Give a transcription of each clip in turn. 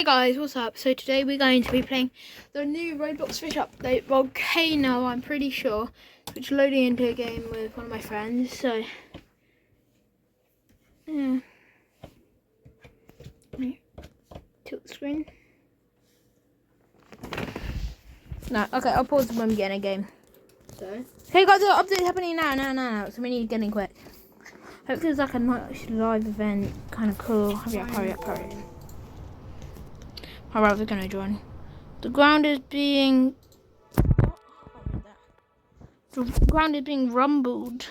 Guys, what's up? So today we're going to be playing the new Roblox Fish update, Volcano, I'm pretty sure, which is loading into a game with one of my friends. So yeah, tilt the screen. No, okay, I'll pause when we get in a game. So hey guys, the update's happening now. So we need to get in quick. Hopefully it's like a nice live event, kind of cool. Hurry up. Alright, we're gonna join. The ground is being rumbled.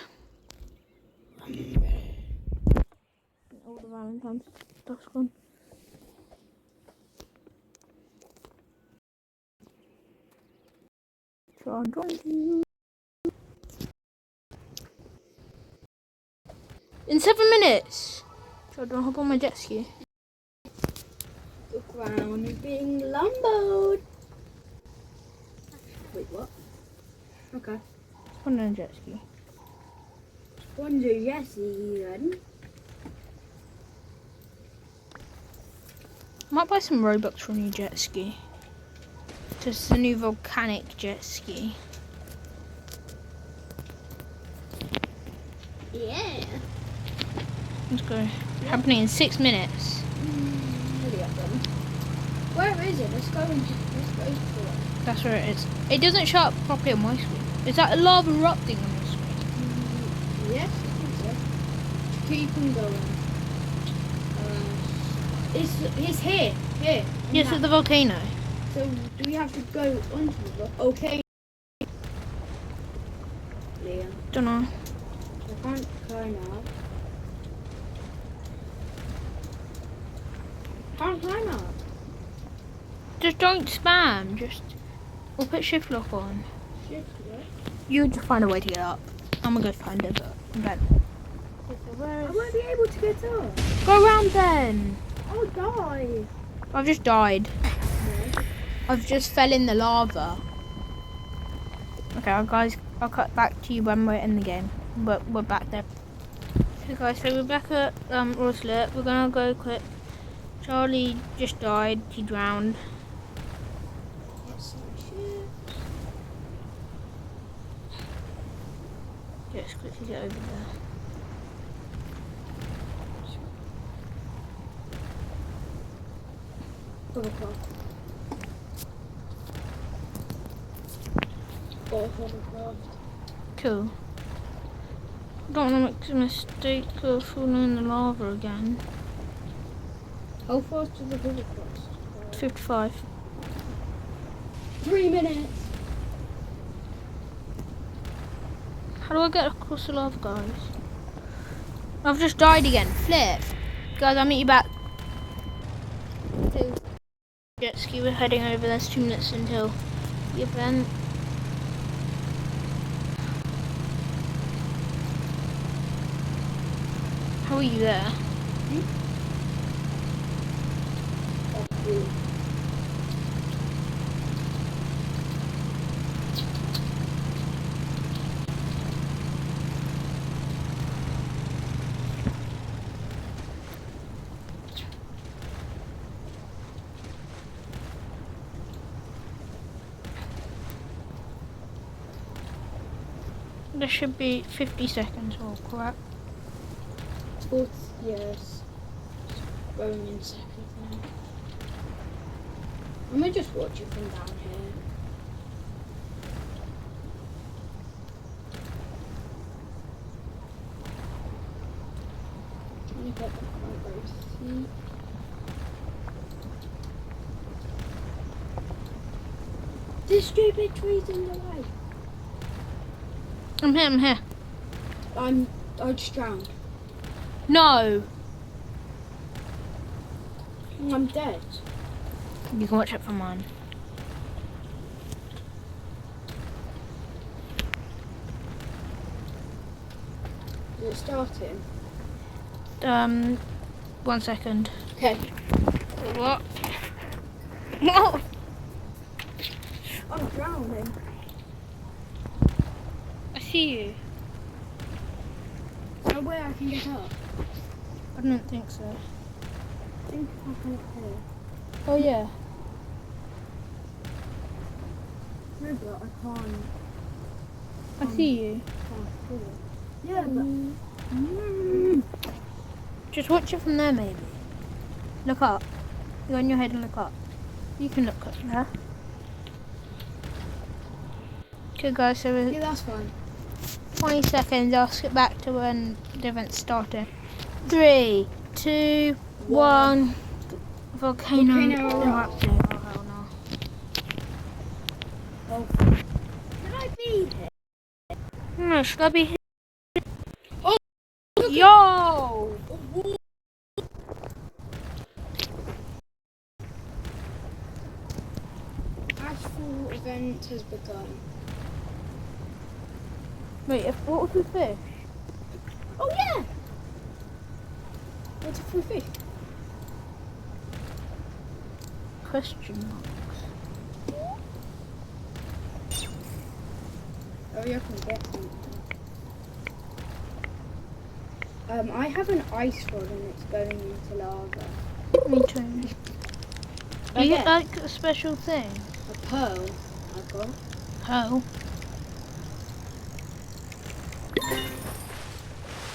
All the Valentine's stuff's gone. So I'll join you. In 7 minutes! So I'll hop on my jet ski. the ground is being lumbered. Wait, what? Okay. On a jet ski. Wonder Jessie then. Might buy some Robux for a new jet ski. Just the new volcanic jet ski. Yeah. Let's go. Happening in 6 minutes. Hurry up then. Where is it? Let's go for it. That's where it is. It doesn't show up properly on my screen. Is that a lava erupting on your screen? Yes, I think so. Keep on going. It's here. Yes, at the volcano. So do we have to go onto the volcano? Yeah. Don't know. I can't climb up. Can't climb up. Just don't spam. We'll put shift lock on. Shift, what? You just find a way to get up. I'm gonna go find it, but I'm bad. I won't be able to get up. Go around then. I'll die. I've just died. No. I've just fell in the lava. Okay, guys, I'll cut back to you when we're in the game. But we're back there. Okay, guys, so we're back at Roslet. We're gonna go quick. Charlie just died. He drowned. Yes, I should. Let's quickly get over there. Hovercraft. Cool. Don't want to make a mistake of falling in the lava again. How fast is the hovercraft? 55. 3 minutes. How do I get across the lava, guys? I've just died again. Flip. Guys, I'll meet you back. Jet ski, we're heading over. There's 2 minutes until the event. How are you there? There should be 50 seconds. Oh crap. 40, yes. Going in seconds now. I'm gonna just watch it from down here. Trying to get the front row seat. This stupid tree's in the way. I'm here. I just drowned. No. I'm dead. You can watch it from mine. Is it starting? 1 second. Okay. What? No. I'm drowning. I see you. No way I can get up. I don't think so. I think I can get here. Oh yeah. No, but I can't. I see you. Yeah, but. Just watch it from there, maybe. Look up. Go on your head and look up. You can look up there. Okay, guys. So we're Yeah, that's fine. 20 seconds. I'll skip back to when the event's starting. 3, 2, 1. Volcano erupted. Oh hell no. Oh. Can I be here? No, should I be here? Oh, Yo! Ashfall event has begun. Wait, what was the fish? Oh yeah! What's a free fish? Question marks. Oh, you can get something. I have an ice rod and it's going into lava. Me too. You get like a special thing? A pearl I got. Pearl.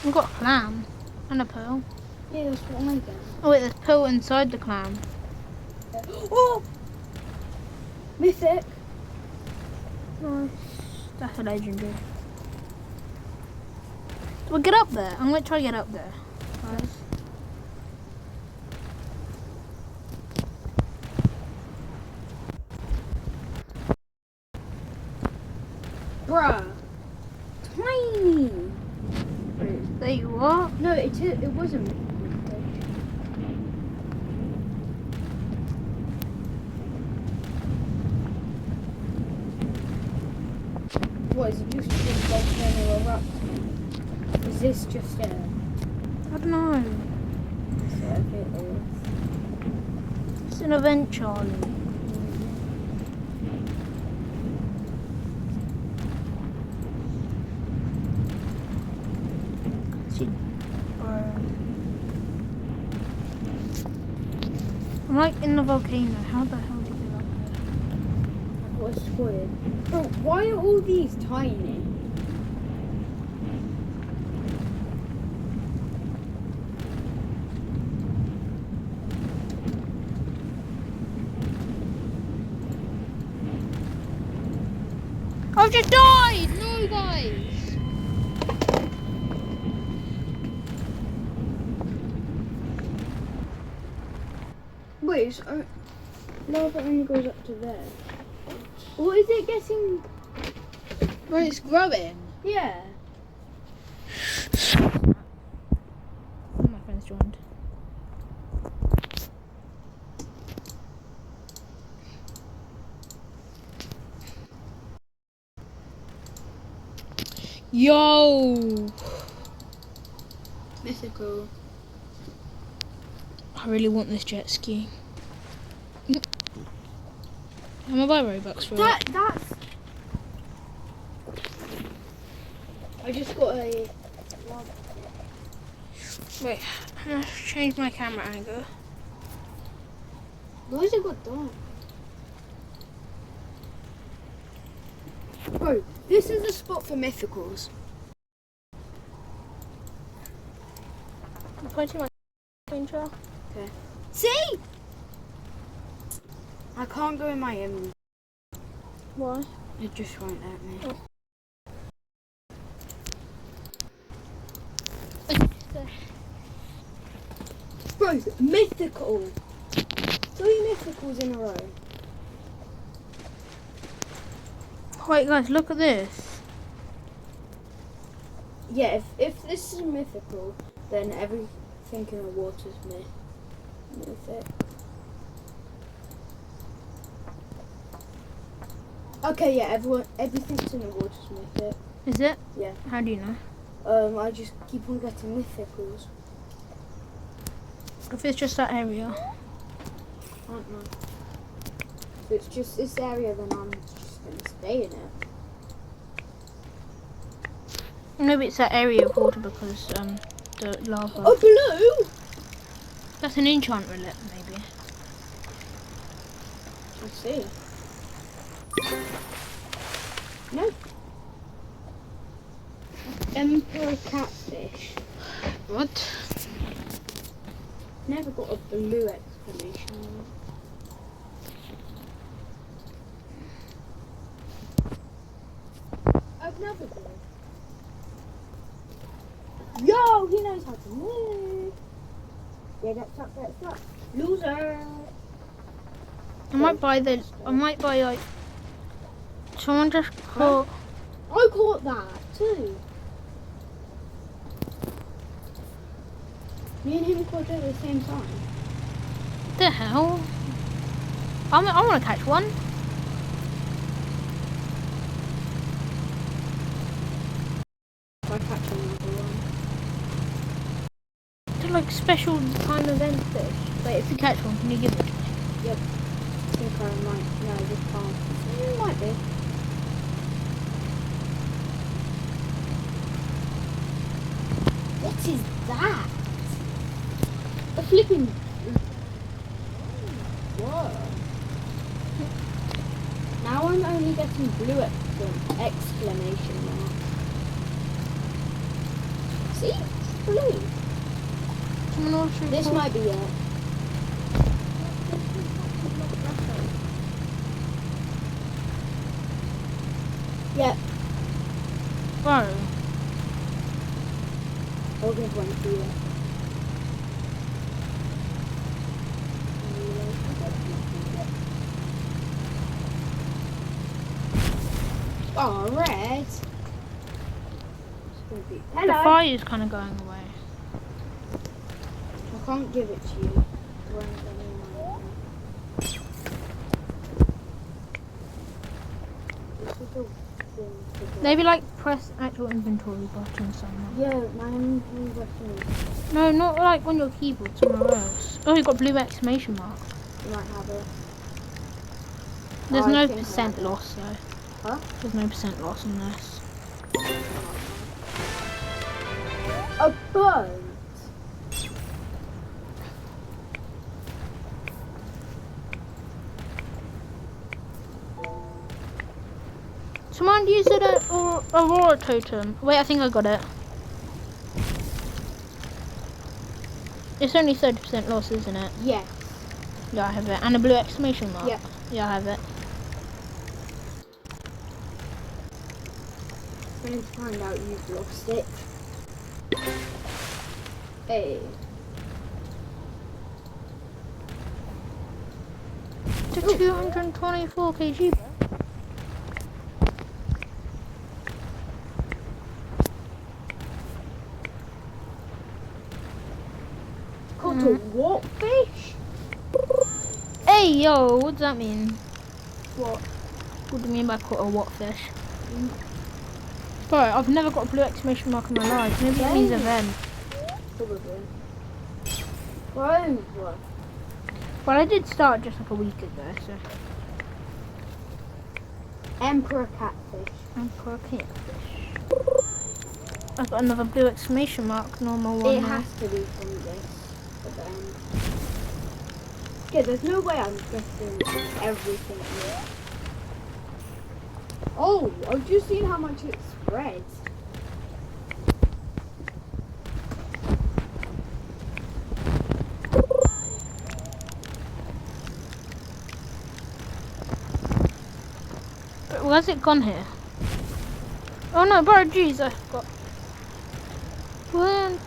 I've got a clam and a pearl. Yeah, that's what I got. Oh wait, there's pearl inside the clam. Oh! Mythic! Nice. That's a legendary. Well, get up there. I'm gonna try to get up there. Guys. Bruh! Tiny! There you are. No, it wasn't mythic. What, is it just a volcano erupting? Is this just it? I don't know. So if it is. It's an event, Charlie. I'm like in the volcano. How the hell did you get up there? I've got a squid. Bro, why are all these tiny? I've just died! No, guys! Wait, so lava only goes up to there. Or is it getting... Well, it's growing. Yeah. My friends joined. Yo! Mythical. I really want this jet ski. I'm gonna buy Robux for it. That's... I just got a... Wait, I'm gonna change my camera angle. Why has it got dark? Bro, this is the spot for mythicals. I'm pointing my finger. Okay. See? I can't go in my image. Why? It just won't let me. Oh. Bro, mythical! 3 mythicals in a row. Wait guys, look at this. Yeah, if this is mythical, then everything in the water's mythic. Okay, yeah, everything's in the water's mythic. Is it? Yeah. How do you know? I just keep on getting mythicals. If it's just that area. I don't know. If it's just this area, then I'm just gonna stay in it. Maybe it's that area of water because the lava. Oh, blue! That's an enchant roulette, maybe. I see. Nope. Emperor catfish. What? Never got a blue exclamation mark. I've never did. Yo, he knows how to move. Yeah, that's up. Loser. I might buy like. Someone just caught. I caught that too. Me and him caught it at the same time. What the hell? I want to catch one. I catch another one. They're like special time event fish. Wait, if you catch one, can you give it to me? Yep. I think I might. No, I just can't. It might be. What is that? A flipping. Whoa. Now I'm only getting blue exclamation mark. See? It's blue. Someone also This caught- might be it. Yep. Bro. I'll give one to you. Oh, red. The fire is kind of going away. I can't give it to you. Maybe like press actual inventory button somewhere. Yeah, my inventory button. No, not like on your keyboard, somewhere else. Oh, you got blue exclamation mark. You might have it. There's I no think I percent have it. loss though. Huh? There's no percent loss in this. A bird. Someone use it at Aurora totem. Wait, I think I got it. It's only 30% loss, isn't it? Yes. Yeah, I have it. And a blue exclamation mark. Yeah. Yeah, I have it. I'm going to find out you've lost it. Hey. To 224 kg. Caught a what fish? Hey, yo, what does that mean? What? What do you mean by caught a what fish? Bro, I've never got a blue exclamation mark in my life. Maybe it means event. Probably. Whoa. Well, I did start just like a week ago, so. Emperor catfish. I'm for a catfish. I've got another blue exclamation mark, normal one. It now. has to be from this. But then. Yeah, there's no way I'm getting everything here. Oh, I've just seen how much it spreads. Where's it gone here? Oh no, bro, jeez, I got. When?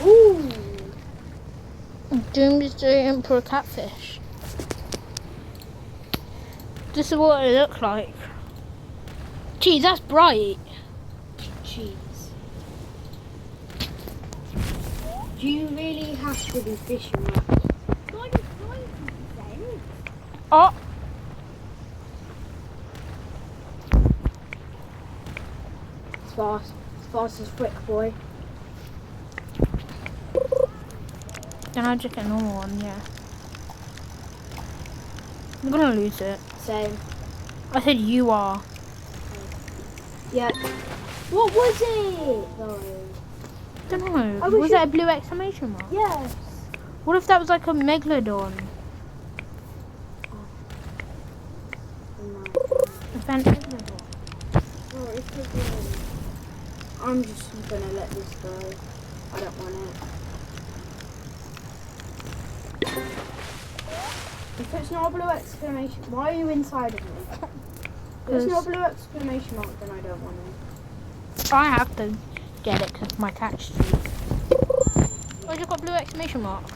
Ooh. Doomsday Emperor catfish. This is what it looks like. Geez, that's bright. Jeez. Do you really have to be fishing like 95%? Oh, It's fast. It's fast as frick, boy. can I just get a normal one? Yeah. I'm gonna lose it. Same. I said you are. Yeah. What was it? Though? Don't know. I Was wish that a blue exclamation mark? Yes. What if that was like a megalodon? Event megalodon. Oh, it could be. I'm just gonna let this go. I don't want it. If it's not a blue exclamation, why are you inside of me? If it's not a blue exclamation mark, then I don't want it. I have to get it because my catch streak. Oh, I just got blue exclamation marks.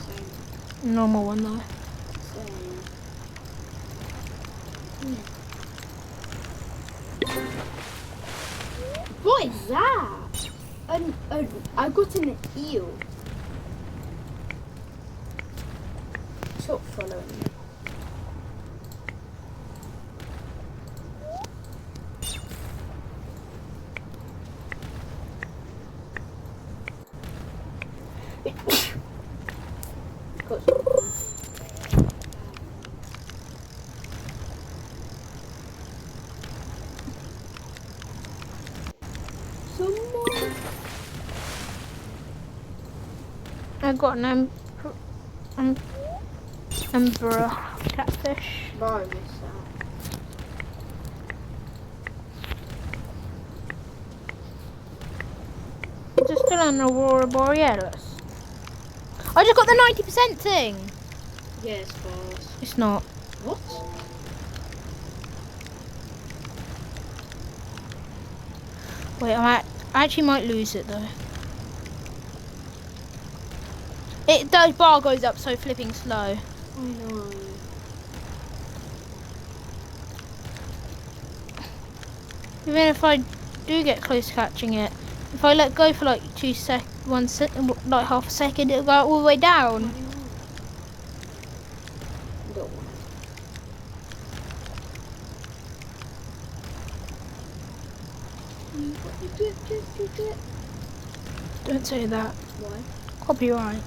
Normal one though. What is that? I got an eel. Stop following me. Got something. Someone. I got an emperor catfish. Bye, miss that. Is it still an aurora borealis? I just got the 90% thing. Yes, boss. It's not. What? Wait, I actually might lose it though. The bar goes up so flipping slow. I know. Even if I do get close to catching it, if I let go for like 1 second, like half a second, it'll go all the way down. Don't want it. Don't say that. Why? Copyright.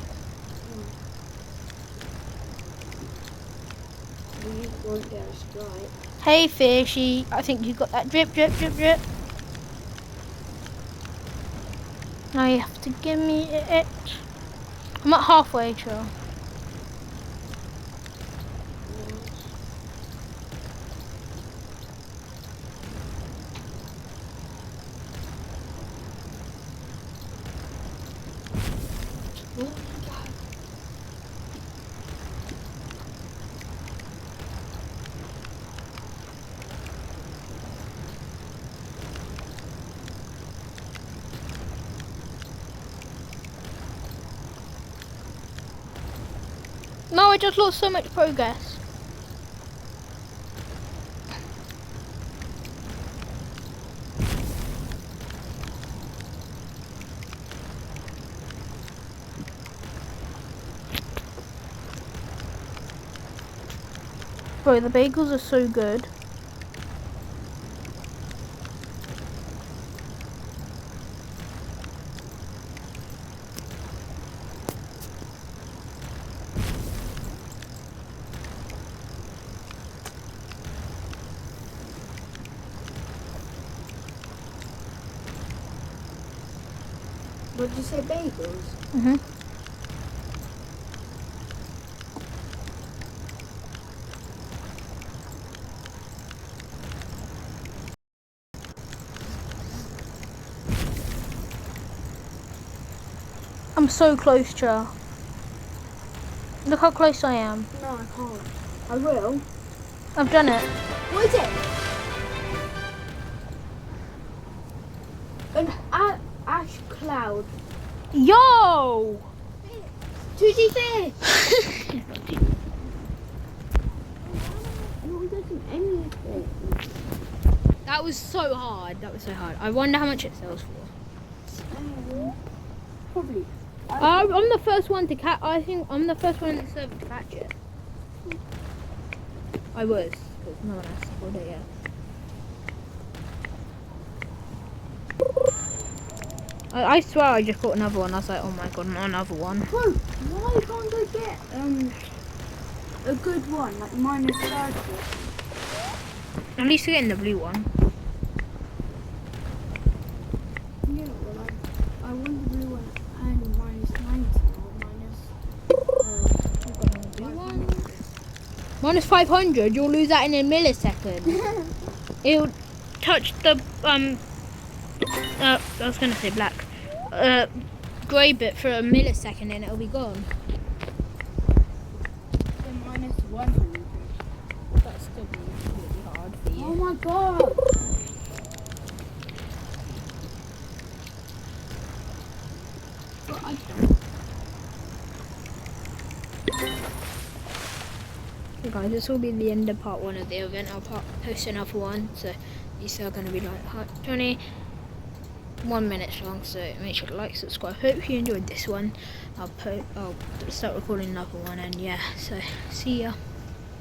You won't get a strike. Hey fishy, I think you got that drip, drip, drip, drip. Now you have to give me it. I'm at halfway, chill. No, I just lost so much progress. Bro, the bagels are so good. What did you say, bagels? Mhm. I'm so close, Char. Look how close I am. No, I can't. I will. I've done it. What is it? An ash cloud. Yo! 2G fish! Not getting anything. That was so hard. That was so hard. I wonder how much it sells for. Probably. I'm the first one to catch. I think I'm the first one in the server to catch it. I was, because no one else caught it yet. I swear I just caught another one. I was like, oh my god, not another one. Bro, why can't I get a good one, like minus 30? At least you're getting the blue one. Yeah, well, I want the blue one and minus 90 or minus Minus 500, you'll lose that in a millisecond. It'll touch the I was gonna say black, grey bit for a millisecond and it'll be gone. Then minus 100. That's still really hard for you. Oh my god! Okay guys, this will be the end of part 1 of the event. I'll post another one, so these are going to be like 21 minutes long, so make sure to like, subscribe. Hope you enjoyed this one. I'll start recording another one, and yeah, so see ya.